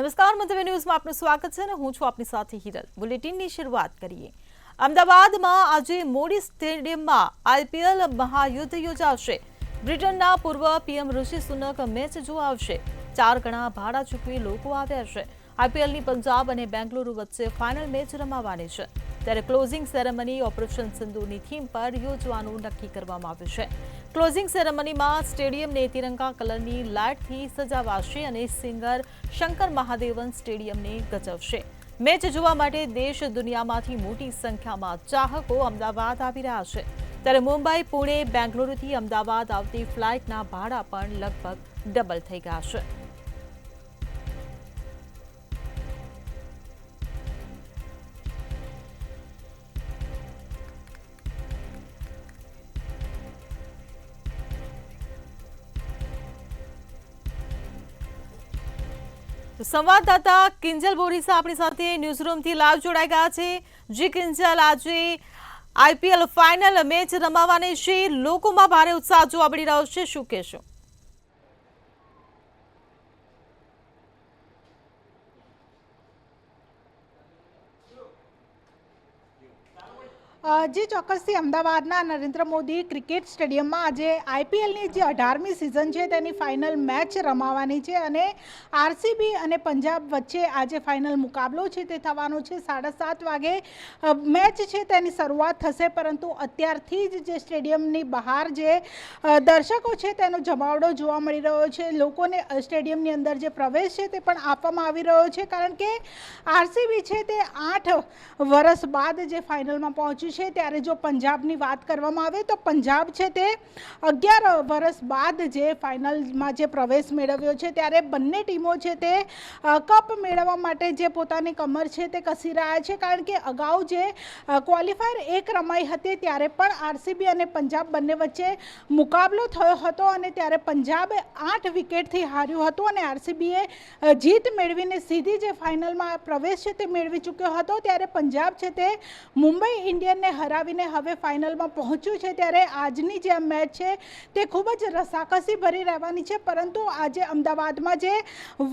નમસ્કાર, મંતવ્ય ન્યૂઝમાં આપનું સ્વાગત છે અને હું છું આપની સાથે હિરલ। બુલેટિનની શરૂઆત કરીએ। અમદાવાદમાં આજે મોડી સ્ટેડિયમમાં આઈપીએલ મહાયુદ્ધ યોજાશે। બ્રિટનના પૂર્વ પીએમ ઋષિ સુનક મેચ જોવા આવશે। 4 ગણા ભાડા ચૂકવી લોકો આવ્યા છે। આઈપીએલની પંજાબ અને બેંગલુરુ વચ્ચે ફાઇનલ મેચ રમાવાની છે, ત્યારે ક્લોઝિંગ સેરેમની ઓપરેશન સિંધુની થીમ પર યોજવાનું નક્કી કરવામાં આવ્યું છે। ક્લોઝિંગ સેરેમનીમાં સ્ટેડિયમને તિરંગા કલરની લાઇટથી સજાવાશે અને સિંગર શંકર મહાદેવન સ્ટેડિયમને ગજવશે। મેચ જોવા માટે દેશ દુનિયામાંથી મોટી સંખ્યામાં ચાહકો અમદાવાદ આવી રહ્યા છે, ત્યારે મુંબઈ, પુણે, બેંગલુરુથી અમદાવાદ આવતી ફ્લાઇટના ભાડા પણ લગભગ ડબલ થઈ ગયા છે। સંવાદદાતા કિંજલ બોરીસા આપણી સાથે ન્યૂઝરૂમથી લાઈવ જોડાઈ ગયા છે। જી કિંજલ, આજે આઈપીએલ ફાઇનલ મેચ રમાવાની છે, લોકોમાં ભારે ઉત્સાહ જોવા મળી રહ્યો છે, શું કહેશો? જે ચોક્કસથી અમદાવાદના નરેન્દ્ર મોદી ક્રિકેટ સ્ટેડિયમમાં આજે આઈપીએલની જે 18મી સિઝન છે તેની ફાઇનલ મેચ રમાવાની છે અને આરસીબી અને પંજાબ વચ્ચે આજે ફાઇનલ મુકાબલો છે તે થવાનો છે। 7:30 વાગે મેચ છે તેની શરૂઆત થશે, પરંતુ અત્યારથી જ જે સ્ટેડિયમની બહાર જે દર્શકો છે તેનો જમાવડો જોવા મળી રહ્યો છે। લોકોને સ્ટેડિયમની અંદર જે પ્રવેશ છે તે પણ આપવામાં આવી રહ્યો છે, કારણ કે આરસીબી છે તે 8 વર્ષ બાદ જે ફાઇનલમાં પહોંચ્યું છે। ત્યારે જો પંજાબની વાત કરવામાં આવે તો પંજાબ છે તે 11 વર્ષ બાદ જે ફાઇનલમાં જે પ્રવેશ મેળવ્યો છે, ત્યારે બંને ટીમો છે તે કપ મેળવવા માટે જે પોતાની કમર છે તે કસી રહ્યા છે, કારણ કે અગાઉ જે ક્વોલિફાયર 1 રમાઈ હતી ત્યારે પણ આરસીબી અને પંજાબ બંને વચ્ચે મુકાબલો થયો હતો અને ત્યારે પંજાબે 8 વિકેટથી હાર્યું હતું અને આરસીબીએ જીત મેળવીને સીધી જે ફાઇનલમાં પ્રવેશ છે તે મેળવી ચૂક્યો હતો। ત્યારે પંજાબ છે તે મુંબઈ ઇન્ડિયન્સને હરાવીને હવે ફાઇનલમાં પહોંચ્યું છે। ત્યારે આજની જે મેચ છે તે ખૂબ જ રસાકસી ભરી રહેવાની છે, પરંતુ આજે અમદાવાદમાં જે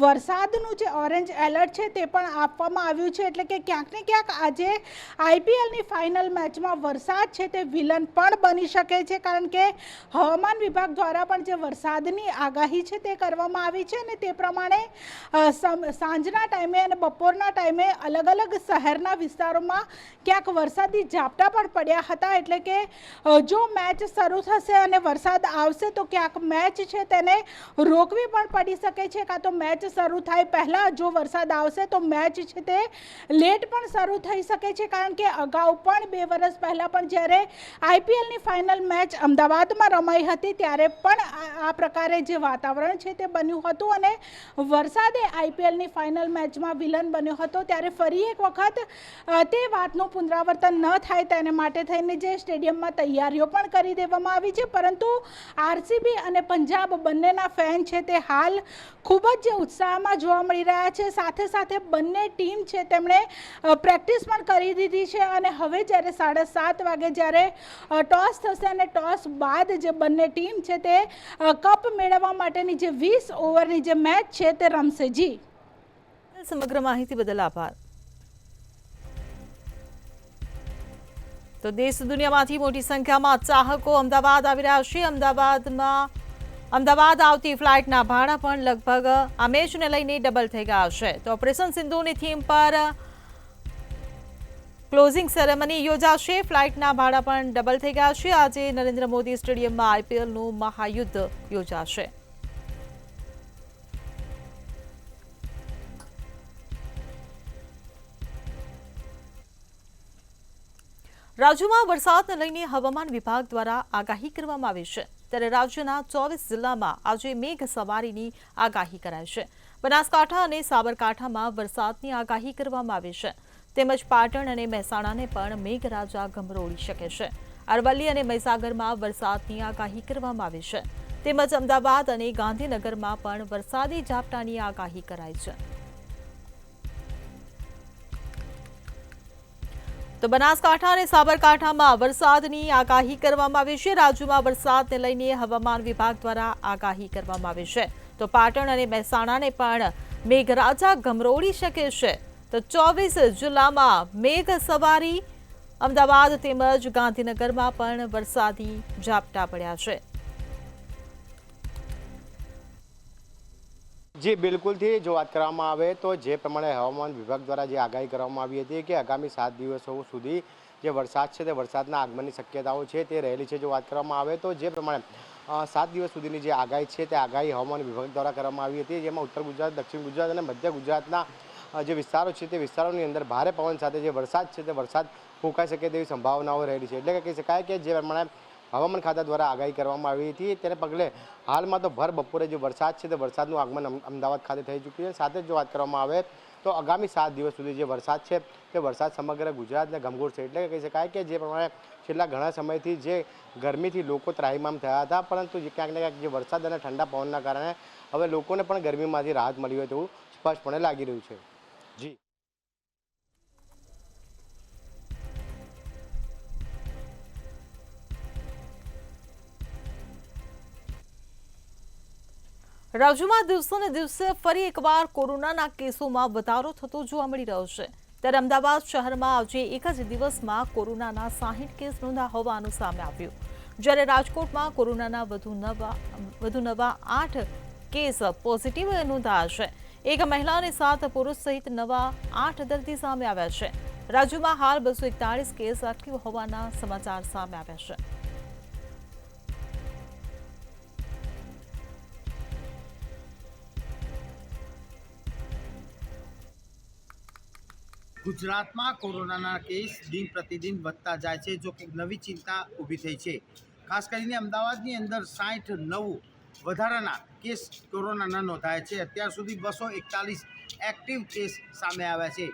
વરસાદનું જે ઓરેન્જ એલર્ટ છે તે પણ આપવામાં આવ્યું છે, એટલે કે ક્યાંક ને ક્યાંક આજે આઈપીએલની ફાઇનલ મેચમાં વરસાદ છે તે વિલન પણ બની શકે છે, કારણ કે હવામાન વિભાગ દ્વારા પણ જે વરસાદની આગાહી છે તે કરવામાં આવી છે અને તે પ્રમાણે સાંજના ટાઈમે અને બપોરના ટાઈમે અલગ અલગ શહેરના વિસ્તારોમાં ક્યાંક વરસાદી ઝાપટા પણ પડ્યા હતા। એટલે કે જો મેચ શરૂ થશે અને વરસાદ આવશે તો ક્યાંક મેચ છે તેને રોકવી પણ પડી શકે છે, કાં તો મેચ શરૂ થાય પહેલાં જો વરસાદ આવશે તો મેચ છે તે લેટ પણ શરૂ થઈ શકે છે, કારણ કે અગાઉ પણ 2 વર્ષ પહેલાં પણ જ્યારે આઈપીએલની ફાઇનલ મેચ અમદાવાદમાં રમાઈ હતી ત્યારે પણ આ પ્રકારે જે વાતાવરણ છે તે બન્યું હતું અને વરસાદે આઈપીએલની ફાઇનલ મેચમાં વિલન બન્યો હતો। ત્યારે ફરી એક વખત તે વાતનું પુનરાવર્તન ન થાય તેને માટે થઈને જે સ્ટેડિયમમાં તૈયારીઓ પણ કરી દેવામાં આવી છે, પરંતુ આરસીબી અને પંજાબ બંનેના ફેન છે તે હાલ ખૂબ જ ઉત્સાહમાં જોવા મળી રહ્યા છે। સાથે સાથે બંને ટીમ છે તેમણે પ્રેક્ટિસ પણ કરી દીધી છે અને હવે જ્યારે 7:30 વાગે જ્યારે ટોસ થશે અને ટોસ બાદ જે બંને ટીમ છે તે કપ મેળવવા માટેની જે 20 ઓવરની જે મેચ છે તે રમશે। જી, સમગ્ર માહિતી બદલ આભાર। તો દેશ દુનિયામાંથી મોટી સંખ્યામાં ચાહકો અમદાવાદ આવી રહ્યા છે। અમદાવાદ આવતી ફ્લાઇટના ભાડા પણ લગભગ આ મેચને લઈને ડબલ થઈ ગયા છે। તો ઓપરેશન સિંધુની થીમ પર ક્લોઝિંગ સેરેમની યોજાશે, ફ્લાઇટના ભાડા પણ ડબલ થઈ ગયા છે। આજે નરેન્દ્ર મોદી સ્ટેડિયમમાં આઈપીએલનું મહાયુદ્ધ યોજાશે। રાજ્યમાં વરસાદને લઈને હવામાન વિભાગ દ્વારા આગાહી કરવામાં આવી છે, ત્યારે રાજ્યના 24 જિલ્લામાં આજે મેઘ સવારીની આગાહી કરાઈ છે। બનાસકાંઠા અને સાબરકાંઠામાં વરસાદની આગાહી કરવામાં આવી છે, તેમજ પાટણ અને મહેસાણાને પણ મેઘરાજા ગમરોળી શકે છે। અરવલ્લી અને મહીસાગરમાં વરસાદની આગાહી કરવામાં આવી છે, તેમજ અમદાવાદ અને ગાંધીનગરમાં પણ વરસાદી ઝાપટાની આગાહી કરાઈ છે। તો બનાસકાંઠા અને સાબરકાંઠામાં વરસાદની આગાહી કરવામાં આવી છે। રાજ્યમાં વરસાદને લઈને હવામાન વિભાગ દ્વારા આગાહી કરવામાં આવી છે। તો પાટણ અને મહેસાણાને પણ મેઘરાજા ગમરોળી શકે છે તો 24 જિલ્લામાં મેઘ સવારી. અમદાવાદ તેમજ ગાંધીનગરમાં પણ વરસાદી ઝાપટા પડ્યા છે. જી બિલકુલથી જો વાત કરવામાં આવે તો જે પ્રમાણે હવામાન વિભાગ દ્વારા જે આગાહી કરવામાં આવી હતી કે આગામી 7 દિવસો સુધી જે વરસાદ છે તે વરસાદના આગમનની શક્યતાઓ છે તે રહેલી છે. જો વાત કરવામાં આવે તો જે પ્રમાણે 7 દિવસ સુધીની જે આગાહી છે તે આગાહી હવામાન વિભાગ દ્વારા કરવામાં આવી હતી, જેમાં ઉત્તર ગુજરાત, દક્ષિણ ગુજરાત અને મધ્ય ગુજરાતના જે વિસ્તારો છે તે વિસ્તારોની અંદર ભારે પવન સાથે જે વરસાદ છે તે વરસાદ ફૂંકાઈ શકે તેવી સંભાવનાઓ રહેલી છે. એટલે કે કહી શકાય કે જે પ્રમાણે હવામાન ખાતા દ્વારા આગાહી કરવામાં આવી હતી તેને પગલે હાલમાં તો ભર બપોરે જે વરસાદ છે તે વરસાદનું આગમન અમદાવાદ ખાતે થઈ ચૂક્યું છે. સાથે જ જો વાત કરવામાં આવે તો આગામી 7 દિવસ સુધી જે વરસાદ છે તે વરસાદ સમગ્ર ગુજરાતને ગમગોળશે. એટલે કે કહી શકાય કે જે પ્રમાણે છેલ્લા ઘણા સમયથી જે ગરમીથી લોકો ત્રાહિમામ થયા હતા, પરંતુ ક્યાંક ને ક્યાંક જે વરસાદ અને ઠંડા પવનના કારણે હવે લોકોને પણ ગરમીમાંથી રાહત મળી હોય તેવું સ્પષ્ટપણે લાગી રહ્યું છે. જી રાજ્યમાં દિવસોને દિવસે ફરી એકવાર કોરોનાના કેસોમાં વધારો થતો જોવા મળી રહ્યો છે. ત્યારે અમદાવાદ શહેરમાં આજે એક જ દિવસમાં કોરોનાના 60 કેસ નોંધાયા હોવાનું સામે આવ્યું, જ્યારે રાજકોટમાં કોરોનાના વધુ નવા 8 કેસ પોઝિટિવ નોંધાયા છે. એક મહિલા અને 7 પુરુષ સહિત નવા 8 દર્દી સામે આવ્યા છે. રાજ્યમાં હાલ 241 કેસ એક્ટિવ હોવાના સમાચાર સામે આવ્યા છે. ગુજરાતમાં કોરોનાના કેસ દિન પ્રતિદિન વધતા જાય છે, જો કે નવી ચિંતા ઊભી થઈ છે. ખાસ કરીને અમદાવાદની અંદર 69 વધારાના કેસ કોરોનાના નોંધાયા છે. અત્યાર સુધી 241 એક્ટિવ કેસ સામે આવ્યા છે.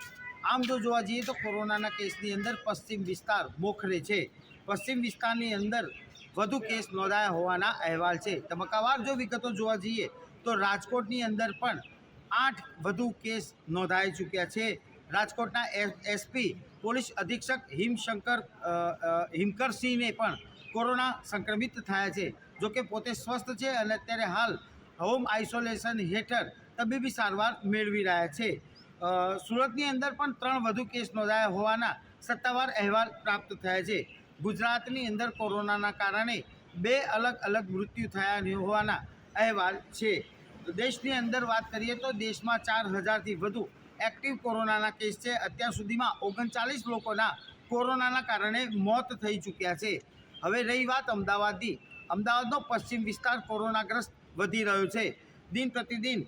આમ જો જોવા જઈએ તો કોરોનાના કેસની અંદર પશ્ચિમ વિસ્તાર મોખરે છે. પશ્ચિમ વિસ્તારની અંદર વધુ કેસ નોંધાયા હોવાના અહેવાલ છે. તબક્કાવાર જો વિગતો જોવા જઈએ તો રાજકોટની અંદર પણ 8 વધુ કેસ નોંધાઈ ચૂક્યા છે. રાજકોટના એસપી પોલીસ અધિક્ષક હિમકરસિંહને પણ કોરોના સંક્રમિત થયા છે. જોકે પોતે સ્વસ્થ છે અને અત્યારે હાલ હોમ આઇસોલેશન હેઠળ તબીબી સારવાર મેળવી રહ્યા છે. સુરતની અંદર પણ 3 વધુ કેસ નોંધાયા હોવાના સત્તાવાર અહેવાલ પ્રાપ્ત થયા છે. ગુજરાતની અંદર કોરોનાના કારણે 2 અલગ મૃત્યુ થયા હોવાના અહેવાલ છે. દેશની અંદર વાત કરીએ તો દેશમાં 4000થી વધુ એક્ટિવ કોરોનાના કેસ છે. અત્યાર સુધીમાં 39 લોકોના કોરોનાના કારણે મોત થઈ ચૂક્યા છે. હવે રહી વાત અમદાવાદની. અમદાવાદનો પશ્ચિમ વિસ્તાર કોરોનાગ્રસ્ત વધી રહ્યો છે. દિન પ્રતિદિન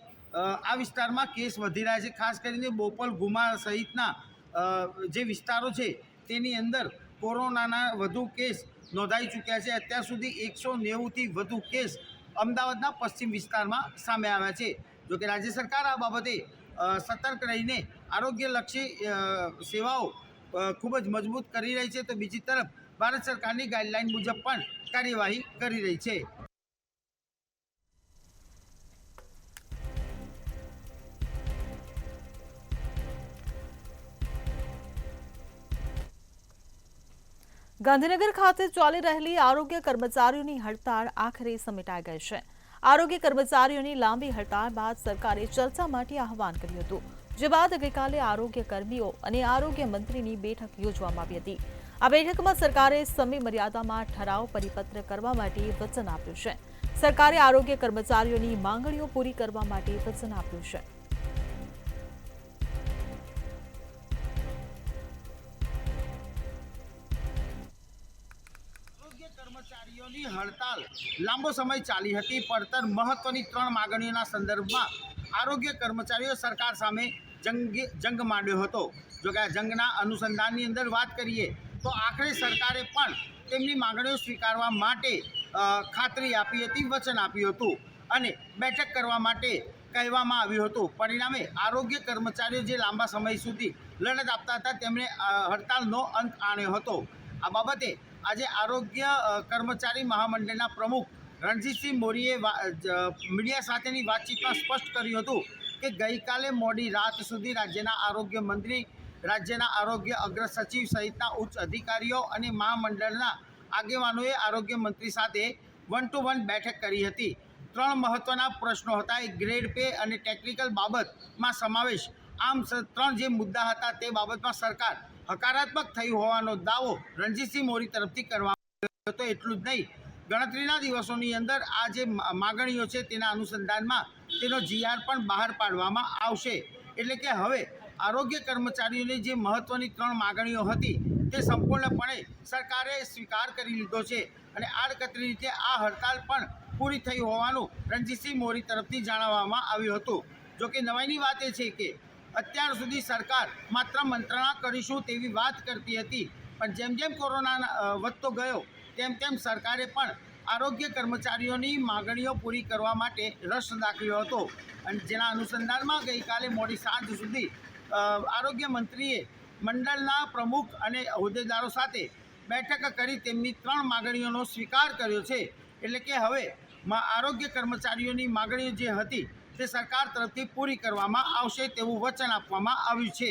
આ વિસ્તારમાં કેસ વધી રહ્યા છે. ખાસ કરીને બોપલ, ગુમા સહિતના જે વિસ્તારો છે તેની અંદર કોરોનાના વધુ કેસ નોંધાઈ ચૂક્યા છે. અત્યાર સુધી 190થી વધુ કેસ અમદાવાદના પશ્ચિમ વિસ્તારમાં સામે આવ્યા છે. જોકે રાજ્ય સરકાર આ બાબતે સતર્ક રહીને આરોગ્યલક્ષી સેવાઓ ખૂબ જ મજબૂત કરી રહી છે, તો બીજી તરફ ભારત સરકારની ગાઈડલાઈન મુજબ પણ કાર્યવાહી કરી રહી છે. ગાંધીનગર ખાતે ચાલી રહેલી આરોગ્ય કર્મચારીઓની હડતાળ આખરે સમેટાઈ ગઈ છે. આરોગ્ય કર્મચારીઓની લાંબી હડતાળ બાદ સરકારે ચર્ચા માટે આહવાન કર્યું હતું, જે બાદ ગઈકાલે આરોગ્ય કર્મીઓ અને આરોગ્ય મંત્રીની બેઠક યોજવામાં આવી હતી. આ બેઠકમાં સરકારે સમય મર્યાદામાં ઠરાવ પરિપત્ર કરવા માટે વચન આપ્યું છે. સરકારે આરોગ્ય કર્મચારીઓની માંગણીઓ પૂરી કરવા માટે વચન આપ્યું છે. કર્મચારીઓની હડતાલ લાંબો સમય ચાલી હતી. પડતર મહત્વની 3 માંગણીઓના સંદર્ભમાં આરોગ્ય કર્મચારીઓ સરકાર સામે જંગ માંડ્યો હતો. જો કે આ જંગના અનુસંધાનની અંદર વાત કરીએ તો આખરે સરકારે પણ તેમની માંગણીઓ સ્વીકારવા માટે ખાતરી આપી હતી, વચન આપ્યું હતું અને બેઠક કરવા માટે કહેવામાં આવ્યું હતું. પરિણામે આરોગ્ય કર્મચારીઓ જે લાંબા સમય સુધી લડત આપતા હતા તેમણે હડતાલનો અંત આણ્યો હતો. આ બાબતે આજે આરોગ્ય કર્મચારી મહામંડળના પ્રમુખ રણજીતસિંહ મોરીએ મીડિયા સાથેની વાતચીતમાં સ્પષ્ટ કર્યું હતું કે ગઈકાલે મોડી રાત સુધી રાજ્યના આરોગ્ય મંત્રી, રાજ્યના આરોગ્ય અગ્ર સચિવ સહિતના ઉચ્ચ અધિકારીઓ અને મહામંડળના આગેવાનોએ આરોગ્ય મંત્રી સાથે 1-to-1 બેઠક કરી હતી. ત્રણ મહત્ત્વના પ્રશ્નો હતા. એક ગ્રેડ પે અને ટેકનિકલ બાબતમાં સમાવેશ. આમ ત્રણ જે મુદ્દા હતા તે બાબતમાં સરકાર હકારાત્મક થઈ હોવાનો દાવો રણજીતસિંહ મોરી તરફથી કરવામાં આવ્યો હતો. એટલું જ નહીં, ગણતરીના દિવસોની અંદર આ જે માગણીઓ છે તેના અનુસંધાનમાં તેનો જીઆર પણ બહાર પાડવામાં આવશે. એટલે કે હવે આરોગ્ય કર્મચારીઓની જે મહત્ત્વની ત્રણ માગણીઓ હતી તે સંપૂર્ણપણે સરકારે સ્વીકાર કરી લીધો છે અને આડકતરી રીતે આ હડતાલ પણ પૂરી થઈ હોવાનું રણજીતસિંહ મોરી તરફથી જણાવવામાં આવ્યું હતું. જોકે નવાઈની વાત એ છે કે અત્યાર સુધી સરકાર માત્ર મંત્રણા કરીશું તેવી વાત કરતી હતી, પણ જેમ જેમ કોરોના વધતો ગયો તેમ તેમ સરકારે પણ આરોગ્ય કર્મચારીઓની માગણીઓ પૂરી કરવા માટે રસ દાખવ્યો હતો અને જેના અનુસંધાનમાં ગઈકાલે મોડી સાંજ સુધી આરોગ્ય મંત્રીએ મંડળના પ્રમુખ અને હોદ્દેદારો સાથે બેઠક કરી તેમની ત્રણ માગણીઓનો સ્વીકાર કર્યો છે. એટલે કે હવે આરોગ્ય કર્મચારીઓની માગણીઓ જે હતી તે સરકાર તરફથી પૂરી કરવામાં આવશે તેવું વચન આપવામાં આવ્યું છે.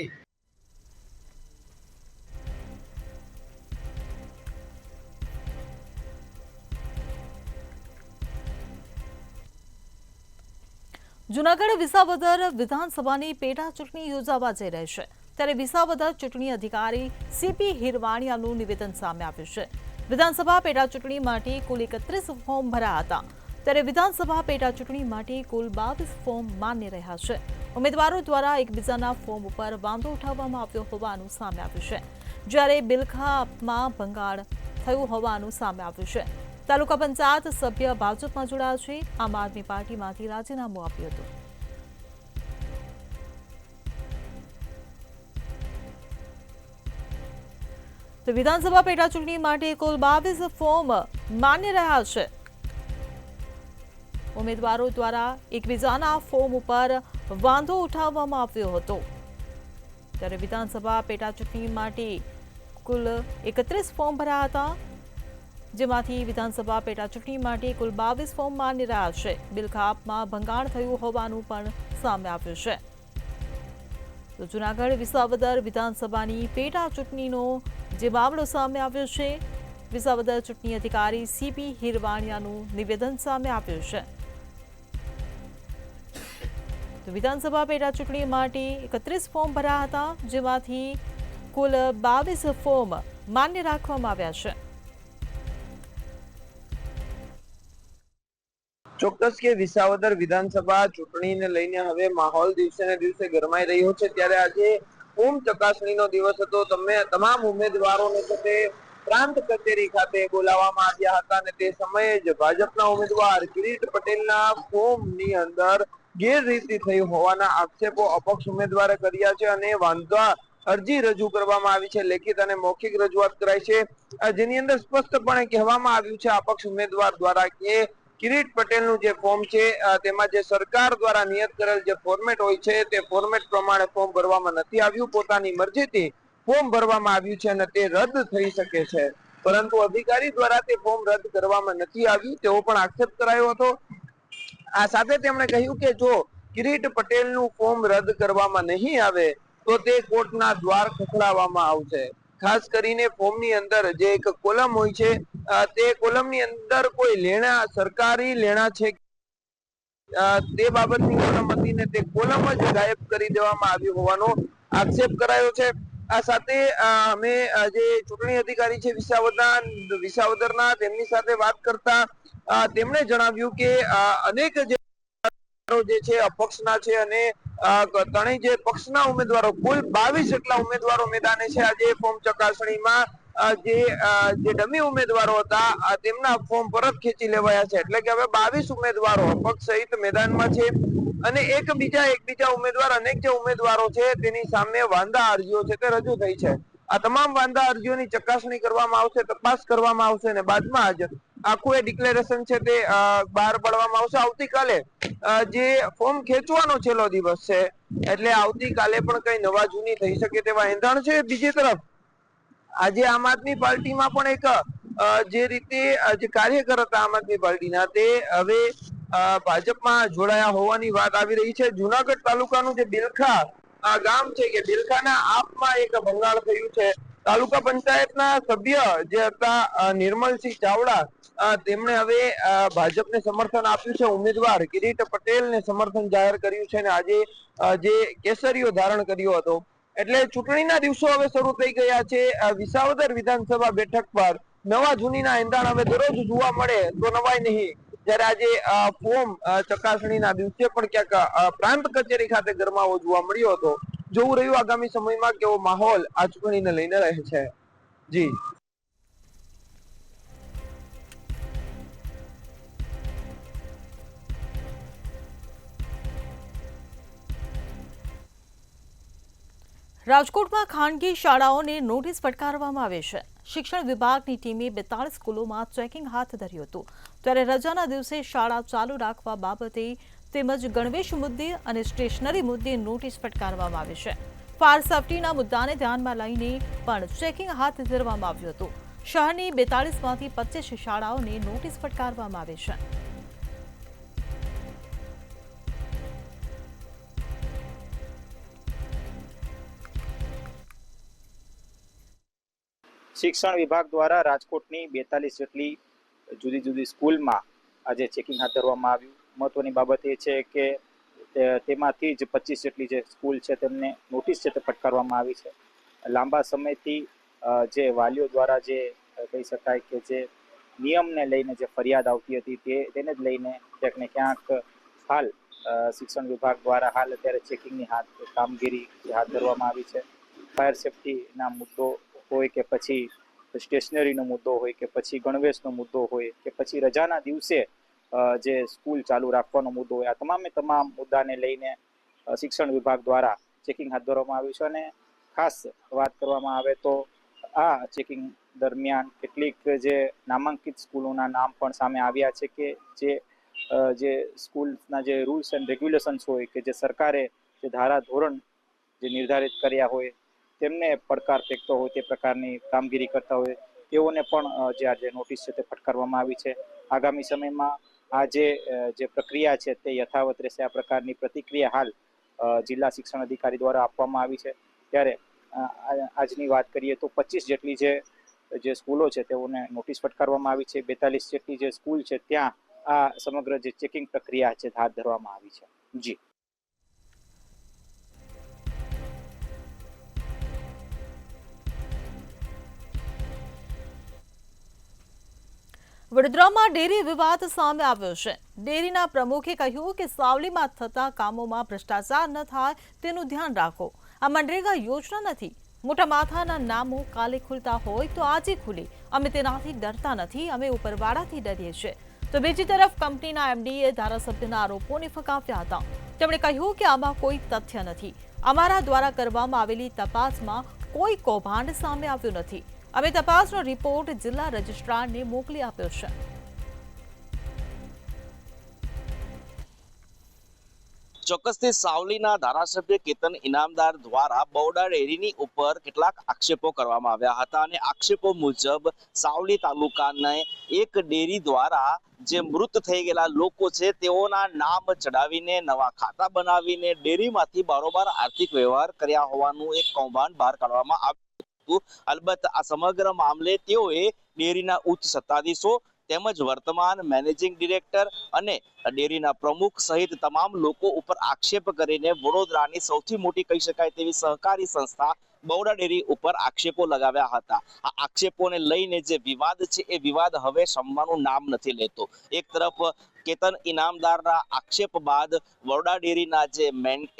જૂનાગઢ વિસાવદર વિધાનસભાની પેટા ચૂંટણી યોજાવા જઈ રહી છે, ત્યારે વિસાવદર ચૂંટણી અધિકારી સીપી હિરવાણિયાનું નિવેદન સામે આવ્યું છે. વિધાનસભા પેટા ચૂંટણી માટે કુલ 31 ફોર્મ ભરાયા હતા, ત્યારે વિધાનસભા પેટા ચૂંટણી માટે કુલ 22 ફોર્મ માન્ય રહ્યા છે. ઉમેદવારો દ્વારા એકબીજાના ફોર્મ ઉપર વાંધો ઉઠાવવામાં આવ્યો હોવાનું સામે આવ્યું છે, જ્યારે બિલખામાં ભંગાણ થયું હોવાનું સામે આવ્યું છે. તાલુકા પંચાયત સભ્ય ભાજપમાં જોડાયા છે. આમ આદમી પાર્ટીમાંથી રાજીનામું આપ્યું હતું. તો વિધાનસભા પેટા ચૂંટણી માટે કુલ 22 ફોર્મ માન્ય રહ્યા છે. ઉમેદવારો દ્વારા એકબીજાના ફોર્મ ઉપર વાંધો ઉઠાવવામાં આવ્યો હતો, ત્યારે વિધાનસભા પેટા ચૂંટણી માટે કુલ 31 ફોર્મ ભરાયા હતા, જેમાંથી વિધાનસભા પેટા ચૂંટણી માટે કુલ 22 ફોર્મ માન્ય રહ્યા છે. બિલખામાં ભંગાણ થયું હોવાનું પણ સામે આવ્યું છે. તો જૂનાગઢ વિસાવદર વિધાનસભાની પેટા ચૂંટણીનો જે મામલો સામે આવ્યો છે, વિસાવદર ચૂંટણી અધિકારી સીપી હિરવાણિયાનું નિવેદન સામે આવ્યું છે. તો વિધાનસભા પેટા ચૂંટણી માટે 31 ફોર્મ ભર્યા હતા, જેમાંથી કુલ 22 ફોર્મ માન્ય રાખવામાં આવ્યા છે. ચોક્કસ કે વિસાવદર વિધાનસભા ચૂંટણીને લઈને હવે માહોલ દિવસે ને દિવસે ગરમાઈ રહ્યો છે, ત્યારે આજે ફોર્મ ચકાસણીનો દિવસ હતો. તમામ ઉમેદવારોને તે પ્રાંત કચેરી ખાતે બોલાવવામાં આવ્યા હતા અને તે સમયે જ ભાજપના ઉમેદવાર કિરીટ પટેલના ફોર્મની અંદર ગેરરીતિ થઈ હોવાના આક્ષેપો અપક્ષ ઉમેદવારે કર્યા છે અને વાંધા અરજી રજૂ કરવામાં આવી છે. લેખિત અને મૌખિક રજૂઆત કરાઈ છે, જેની અંદર સ્પષ્ટપણે કહેવામાં આવ્યું છે અપક્ષ ઉમેદવાર દ્વારા કે કિરીટ પટેલનું જે ફોર્મ છે તેમાં જે સરકાર દ્વારા નિયત કરેલ જે ફોર્મેટ હોય છે તે ફોર્મેટ પ્રમાણે ફોર્મ ભરવામાં નથી આવ્યું. પોતાની મરજીથી ફોર્મ ભરવામાં આવ્યું છે અને તે રદ થઈ શકે છે, પરંતુ અધિકારી દ્વારા તે ફોર્મ રદ કરવામાં નથી આવ્યું તેવો પણ આક્ષેપ કરાયો હતો. આ સાથે તેમણે કહ્યું કે જો કિરીટ પટેલનું ફોર્મ રદ કરવામાં નહીં આવે તો તે કોર્ટના દ્વાર ખખડાવવામાં આવશે. ખાસ કરીને ફોર્મની અંદર જે એક કોલમ હોય છે તે કોલમની અંદર કોઈ લેણા સરકારી લેણા છે તે બાબતની કોલમ હતી ને તે કોલમ જ ગાયબ કરી દેવામાં આવી હોવાનો આક્ષેપ કરાયો છે. આ સાથે અમે જે ચૂંટણી અધિકારી છે વિસાવદરના તેમની સાથે વાત કરતા તેમણે જણાવ્યું કે અનેક જે છે અપક્ષના છે અને ત્રણેય જે પક્ષના ઉમેદવારો કુલ 22 જેટલા ઉમેદવારો મેદાને છે. આજે ફોર્મ ચકાસણીમાં જે ડમી ઉમેદવારો હતા તેમના ફોર્મ પરત ખેંચી લેવાયા છે, એટલે કે હવે 22 ઉમેદવારો અપક્ષ સહિત મેદાનમાં છે અને એકબીજા ઉમેદવાર અનેક જે ઉમેદવારો છે તેની સામે વાંધા અરજીઓ છે તે રજૂ થઈ છે. આ તમામ વાંધા અરજીઓની ચકાસણી કરવામાં આવશે, તપાસ કરવામાં આવશે અને બાદમાં જ આખું એ ડિક્લેરેશન છે તે બહાર પાડવામાં આવશે. આવતીકાલે જે ફોર્મ ખેંચવાનો છેલ્લો દિવસ છે, એટલે આવતીકાલે પણ કઈ નવા જૂની થઈ શકે તેવા એંધાણ છે. બીજી તરફ આજે આમ આદમી પાર્ટીમાં પણ એક જે રીતે જે કાર્યકર હતા આમ આદમી પાર્ટીના તે હવે ભાજપમાં જોડાયા હોવાની વાત આવી રહી છે. જુનાગઢ તાલુકાનું જે બિલખા ગામ છે કે બિલખાના આપમાં એક ભંગાણ થયું છે તાલુકા પંચાયતના સભ્ય જે હતા નિર્મલસિંહ ચાવડા તેમણે હવે ભાજપને સમર્થન આપ્યું છે. ઉમેદવાર કિરીટ પટેલને સમર્થન જાહેર કર્યું છે અને આજે જે કેસરીઓ ધારણ કર્યો હતો એટલે ચૂંટણીના દિવસો હવે શરૂ થઈ ગયા છે. વિસાવદર વિધાનસભા બેઠક પર નવા જૂનીના એંધાણ હવે દરરોજ જોવા મળે તો નવાય નહીં. જ્યારે આજે ફોર્મ ચકાસણીના દિવસે પણ ક્યાંક પ્રાંત કચેરી ખાતે ગરમાવો જોવા મળ્યો હતો. જોવું રહ્યું આગામી સમયમાં કેવો માહોલ આ ચૂંટણીને લઈને રહે છે. જી રાજકોટમાં ખાનગી શાળાઓને નોટિસ ફટકારવામાં આવે છે. શિક્ષણ વિભાગની ટીમે 42 સ્કૂલોમાં ચેકિંગ હાથ ધર્યું હતું. ત્યારે રજાના દિવસે શાળા ચાલુ રાખવા બાબતે તેમજ ગણવેશ મુદ્દે અને સ્ટેશનરી મુદ્દે નોટિસ ફટકારવામાં આવી છે. ફાયર સેફટીના મુદ્દાને ધ્યાનમાં લઈને પણ ચેકિંગ હાથ ધરવામાં આવ્યું હતું. શહેરની 42માંથી 25 શાળાઓને નોટિસ ફટકારવામાં આવી છે. શિક્ષણ વિભાગ દ્વારા રાજકોટની 42 જેટલી જુદી જુદી સ્કૂલમાં આજે ચેકિંગ હાથ ધરવામાં આવ્યું. મહત્વની બાબત એ છે કે તેમાંથી જ 25 જેટલી જે સ્કૂલ છે તેમને નોટિસ છે તે ફટકારવામાં આવી છે. લાંબા સમયથી જે વાલીઓ દ્વારા જે કહી શકાય કે જે નિયમને લઈને જે ફરિયાદ આવતી હતી તેને જ લઈને ક્યાંક ને ક્યાંક હાલ શિક્ષણ વિભાગ દ્વારા હાલ અત્યારે ચેકિંગની કામગીરી હાથ ધરવામાં આવી છે. ફાયર સેફટીના મુદ્દો હોય કે પછી સ્ટેશનરીનો મુદ્દો હોય કે પછી ગણવેશનો મુદ્દો હોય કે પછી રજાના દિવસે જે સ્કૂલ ચાલુ રાખવાનો મુદ્દો હોય, આ તમામ મુદ્દાને લઈને શિક્ષણ વિભાગ દ્વારા ચેકિંગ હાથ ધરવામાં આવ્યું છે. અને ખાસ વાત કરવામાં આવે તો આ ચેકિંગ દરમિયાન કેટલીક જે નામાંકિત સ્કૂલોના નામ પણ સામે આવ્યા છે કે જે સ્કૂલના જે રૂલ્સ એન્ડ રેગ્યુલેશન્સ હોય કે જે સરકારે જે ધારા ધોરણ જે નિર્ધારિત કર્યા હોય તેમને પડકાર ફેંકતો હોય તે પ્રકારની કામગીરી કરતા હોય તેઓને પણ આજે નોટિસ છે તે ફટકારવામાં આવી છે. આગામી સમયમાં આ જે પ્રક્રિયા છે તે યથાવત રહેશે. આ પ્રકારની પ્રતિક્રિયા હાલ જિલ્લા શિક્ષણ અધિકારી દ્વારા આપવામાં આવી છે. ત્યારે આજની વાત કરીએ તો 25 જેટલી જે સ્કૂલો છે તેઓને નોટિસ ફટકારવામાં આવી છે. 42 જેટલી જે સ્કૂલ છે ત્યાં આ સમગ્ર જે ચેકિંગ પ્રક્રિયા છે હાથ ધરવામાં આવી છે. જી વડોદરામાં ડેરી વિવાદ સામે આવ્યો છે. ડેરીના પ્રમુખે કહ્યું કે સાવલીમાં થતા કામોમાં ભ્રષ્ટાચાર ન થાય તેનું ધ્યાન રાખો. આ મનરેગા યોજના નથી. મોટા માથાના નામો કાલે ખુલતા હોય તો આજે ખુલે. અમે તેનાથી ડરતા નથી, અમે ઉપરવાળાથી ડરીએ છીએ. તો બીજી તરફ કંપનીના એમડીએ ધારાસભ્યના આરોપોને ફગાવ્યા હતા. તેમણે કહ્યું કે આમાં કોઈ તથ્ય નથી. અમારા દ્વારા કરવામાં આવેલી તપાસમાં કોઈ કૌભાંડ સામે આવ્યું નથી. અમે તપાસનો રિપોર્ટ જિલ્લા રજિસ્ટ્રારને મોકલી આપ્યો છે. ચોક્કસથી સાવલીના ધારાસભ્ય કેતન ઇનામદાર દ્વારા બરોડા ડેરીની ઉપર કેટલાક આક્ષેપો કરવામાં આવ્યા હતા અને આક્ષેપો મુજબ સાવલી તાલુકાને એક ડેરી દ્વારા જે મૃત થઈ ગયેલા લોકો છે તેઓના નામ ચડાવીને નવા ખાતા બનાવીને ડેરીમાંથી બારોબાર આર્થિક વ્યવહાર કર્યા હોવાનું એક કૌભાંડ બહાર કાઢવામાં આવ્યું. અલબત્ત આ સમગ્ર મામલે તેઓએ ડેરીના ઉચ્ચ સત્તાધીશો તેમજ વર્તમાન મેનેજિંગ ડિરેક્ટર અને ડેરીના પ્રમુખ સહિત તમામ લોકો ઉપર આક્ષેપ કરીને વડોદરાની સૌથી મોટી કહી શકાય તેવી સહકારી સંસ્થા બરોડા ડેરી ઉપર આક્ષેપો લગાવ્યા હતા. આ આક્ષેપોને લઈને જે વિવાદ છે એ વિવાદ હવે શમવાનું નામ નથી લેતો. એક તરફ કેતન ઇનામદારના આક્ષેપ બાદ બરોડા ડેરીના જે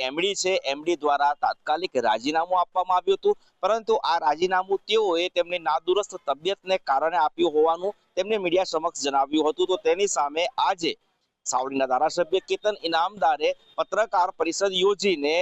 એમડી છે એમડી દ્વારા તાત્કાલિક રાજીનામું આપવામાં આવ્યું હતું, પરંતુ આ રાજીનામું તેઓએ તેમની નાદુરસ્ત તબિયતને કારણે આપ્યું હોવાનું તેમને મીડિયા સમક્ષ જણાવ્યું હતું. તો તેની સામે આજે સાવલીના ધારાસભ્ય કેતન ઇનામદારે પત્રકાર પરિષદ યોજીને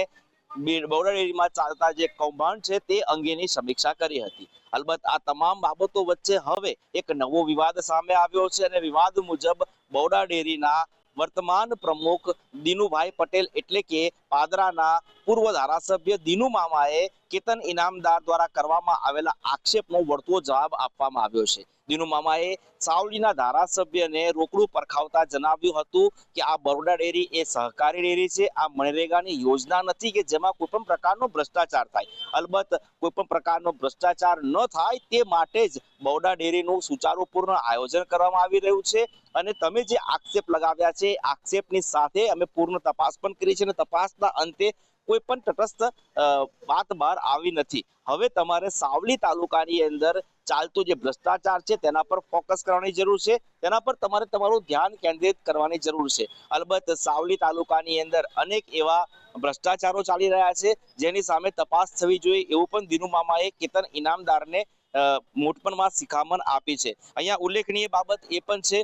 બરોડા ડેરીમાં ચાલતા જે કૌભાંડ છે તે અંગેની સમીક્ષા કરી હતી. અલબત્ત આ તમામ બાબતો વચ્ચે હવે એક નવો વિવાદ સામે આવ્યો છે અને વિવાદ મુજબ બરોડા ડેરીના વર્તમાન પ્રમુખ દિનુભાઈ પટેલ એટલે કે પાદરાના પૂર્વ ધારાસભ્ય દિનુ મામાએ કેતન ઇનામદાર દ્વારા કરવામાં આવેલા આક્ષેપનો વળતો જવાબ આપવામાં આવ્યો છે. દિનુ મામાએ સાવલીના ધારાસભ્યને રોકડું પરખાવતા જણાવ્યું હતું કે આ બરોડા ડેરી એ સહકારી ડેરી છે, આ મનરેગાની યોજના નથી કે જેમાં કોઈ પણ પ્રકારનો ભ્રષ્ટાચાર થાય. અલબત્ત કોઈ પણ પ્રકારનો ભ્રષ્ટાચાર ન થાય તે માટે જ બરોડા ડેરીનું સુચારુપૂર્ણ આયોજન કરવામાં આવી રહ્યું છે. અને તમે જે આક્ષેપ લગાવ્યા છે, આક્ષેપની સાથે અમે પૂર્ણ તપાસ પણ કરી છે અને તપાસના અંતે કોઈ પણ તટસ્થ વાત બહાર આવી નથી. હવે તમારે સાવલી તાલુકાની અંદર ચાલતો જે ભ્રષ્ટાચાર છે તેના પર ફોકસ કરવાની જરૂર છે, તેના પર તમારે તમારું ધ્યાન કેન્દ્રિત કરવાની જરૂર છે. અલબત્ત સાવલી તાલુકાની અંદર અનેક એવા ભ્રષ્ટાચારો ચાલી રહ્યા છે જેની સામે તપાસ થવી જોઈએ એવું પણ દિનુ મામાએ કેતન ઇનામદારને મોટપણમાં શિખામણ આપી છે. અહીંયા ઉલ્લેખનીય બાબત એ પણ છે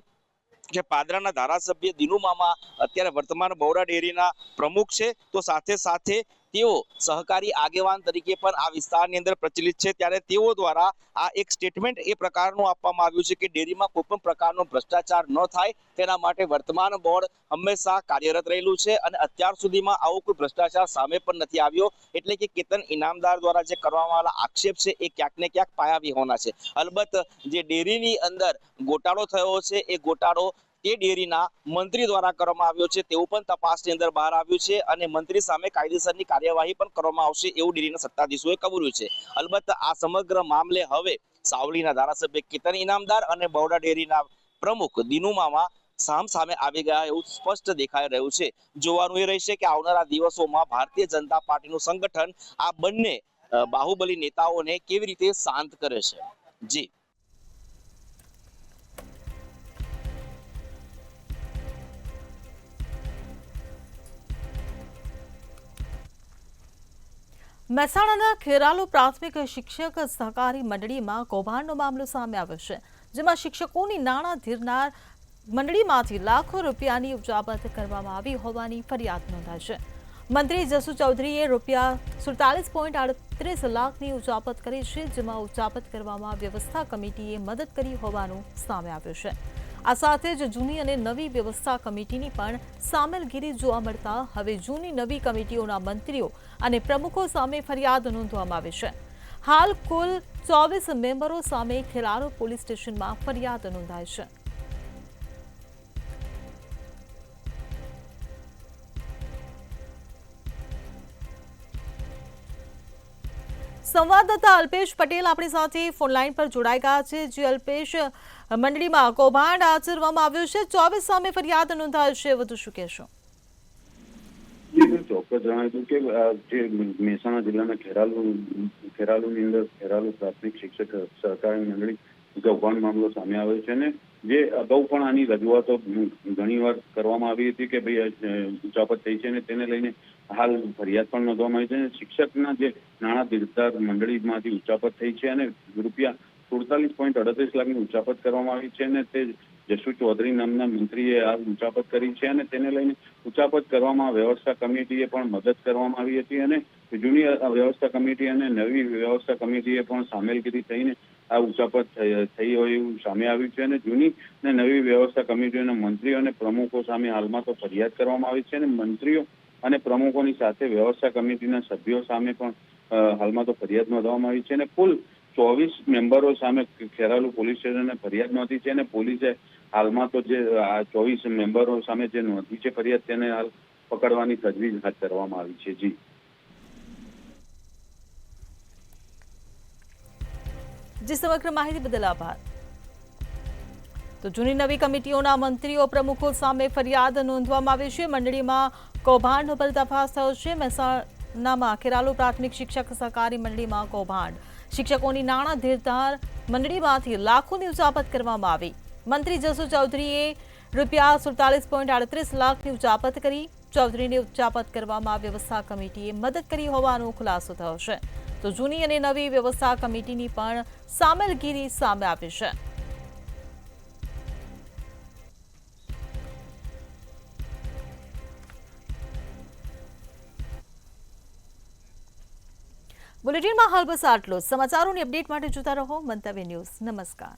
કે પાદરાના ધારાસભ્ય દિનુ મામા અત્યારે વર્તમાન બરોડા ડેરીના પ્રમુખ છે, તો સાથે સાથે તેઓ સહકારી આગેવાન તરીકે પણ આ વિસ્તારની અંદર પ્રચલિત છે. ત્યારે તેઓ દ્વારા આ એક સ્ટેટમેન્ટ એ પ્રકારનું આપવામાં આવ્યું છે કે ડેરીમાં કોઈ પણ પ્રકારનો ભ્રષ્ટાચાર ન થાય તેના માટે વર્તમાન બોર્ડ હંમેશા કાર્યરત રહેલું છે અને અત્યાર સુધીમાં આવો કોઈ ભ્રષ્ટાચાર સામે પણ નથી આવ્યો. એટલે કે કેતન ઇનામદાર દ્વારા જે કરવામાં આવેલા આક્ષેપ છે એ ક્યાંક ને ક્યાંક પાયાવિહોણા છે. અલબત્ત જે ડેરીની અંદર ગોટાળો થયો છે એ ગોટાળો તે ડેરીના મંત્રી દ્વારા કરવામાં આવ્યો છે તેવું પણ તપાસની અંદર બહાર આવ્યું છે અને મંત્રી સામે કાયદેસરની કાર્યવાહી પણ કરવામાં આવશે એવું ડેરીના સત્તાધીશોએ કબૂલ્યું છે. અલબત્ત આ સમગ્ર મામલે હવે સાવલીના ધારાસભ્ય કેતન ઇનામદાર અને બરોડા ડેરીના પ્રમુખ દિનુ મામા સામે આવી ગયા એવું સ્પષ્ટ દેખાઈ રહ્યું છે. જોવાનું એ રહેશે કે આવનારા દિવસોમાં ભારતીય જનતા પાર્ટીનું સંગઠન આ બંને બાહુબલી નેતાઓને કેવી રીતે શાંત કરે છે. જી મહેસાણાના ખેરાલુ પ્રાથમિક શિક્ષક સહકારી મંડળીમાં કૌભાંડનો મામલો સામે આવ્યો છે, જેમાં શિક્ષકોની નાણાં ધીરનાર મંડળીમાંથી લાખો રૂપિયાની ઉચાપત કરવામાં આવી હોવાની ફરિયાદ નોંધાઈ છે. મંત્રી જસુ ચૌધરીએ ₹47.38 લાખની ઉચાપત કરી છે, જેમાં ઉચાપત કરવામાં વ્યવસ્થા કમિટીએ મદદ કરી હોવાનું સામે આવ્યું છે. આ સાથે જ જૂની અને નવી વ્યવસ્થા કમિટીની પણ સામેલગીરી જોવા મળતા હવે જૂની નવી કમિટીઓના મંત્રીઓ અને પ્રમુખો સામે ફરિયાદ નોંધવામાં આવી છે. હાલ કુલ 24 મેમ્બરો સામે ખેરાલુ પોલીસ સ્ટેશનમાં ફરિયાદ નોંધાઈ છે. સંવાદદાતા અલ્પેશ પટેલ આપણી સાથે ફોનલાઈન પર જોડાઈ ગયા છે. જે અલ્પેશ, મંડળીમાં કૌભાંડ આચરવામાં આવ્યું છે, 24 સામે ફરિયાદ નોંધાઈ છે, વધુ શું કહેશો? ચોક્કસ જણાવ્યું કે જે મહેસાણા જિલ્લાના ખેરાલુની અંદર ખેરાલુ પ્રાથમિક શિક્ષક સહકારી મંડળી કૌભાંડ મામલો સામે આવ્યો છે અને જે અગાઉ પણ આની રજૂઆતો ઘણીવાર કરવામાં આવી હતી કે ભાઈ ઉચાપત થઈ છે અને તેને લઈને હાલ ફરિયાદ પણ નોંધવામાં આવી છે. શિક્ષકના જે નાણાં ધીરધાર મંડળીમાંથી ઉચાપત થઈ છે અને ₹47.38 લાખની ઉચાપત કરવામાં આવી છે અને તે જસુ ચૌધરી નામના મંત્રીએ આ ઉચાપત કરી છે અને તેને લઈને ઉચાપત કરવામાં વ્યવસ્થા કમિટીએ પણ મદદ કરવામાં આવી હતી અને જૂની વ્યવસ્થા કમિટી અને નવી વ્યવસ્થા કમિટીએ પણ સામેલગીરી થઈને આ ઉચાપત થઈ હોય એવું સામે આવ્યું છે અને જૂની અને નવી વ્યવસ્થા કમિટીઓના મંત્રીઓ અને પ્રમુખો સામે હાલમાં તો ફરિયાદ કરવામાં આવી છે અને મંત્રીઓ અને પ્રમુખોની સાથે વ્યવસ્થા કમિટીના સભ્યો સામે પણ હાલમાં તો ફરિયાદ નોંધવામાં આવી છે અને કુલ 24 મેમ્બરો સામે ખેરાલુ પોલીસ સ્ટેશને ફરિયાદ નોંધી છે અને પોલીસે હાલમાં તો જે આ 24 મેમ્બરો સામે જે નોંધી છે ફરિયાદ તેને હાલ પકડવાની તજવીજ હાથ ધરવામાં આવી છે. જી સમગ્ર માહિતી બદલ આભાર. તો જૂની નવી કમિટીઓના મંત્રીઓ પ્રમુખો સામે ફરિયાદ નોંધવામાં આવી છે. મંડળીમાં કૌભાંડનો પર્દાફાશ થયો છે. મહેસાણામાં ખેરાલુ પ્રાથમિક શિક્ષક સહકારી મંડળીમાં કૌભાંડ. શિક્ષકોની નાણાં ધીરધાર મંડળીમાંથી લાખોની ઉચાપત કરવામાં આવી. મંત્રી જસુ ચૌધરીએ ₹47.38 લાખની ઉચાપત કરી. ચૌધરીની ઉચાપત કરવામાં વ્યવસ્થા કમિટીએ મદદ કરી હોવાનો ખુલાસો થયો છે. તો જૂની અને નવી વ્યવસ્થા કમિટીની પણ સામેલગીરી સામે આવી છે. બુલેટિનમાં હાલ બસ આટલું. સમાચારોની અપડેટ માટે જોતા રહો મંતવ્ય ન્યૂઝ. નમસ્કાર.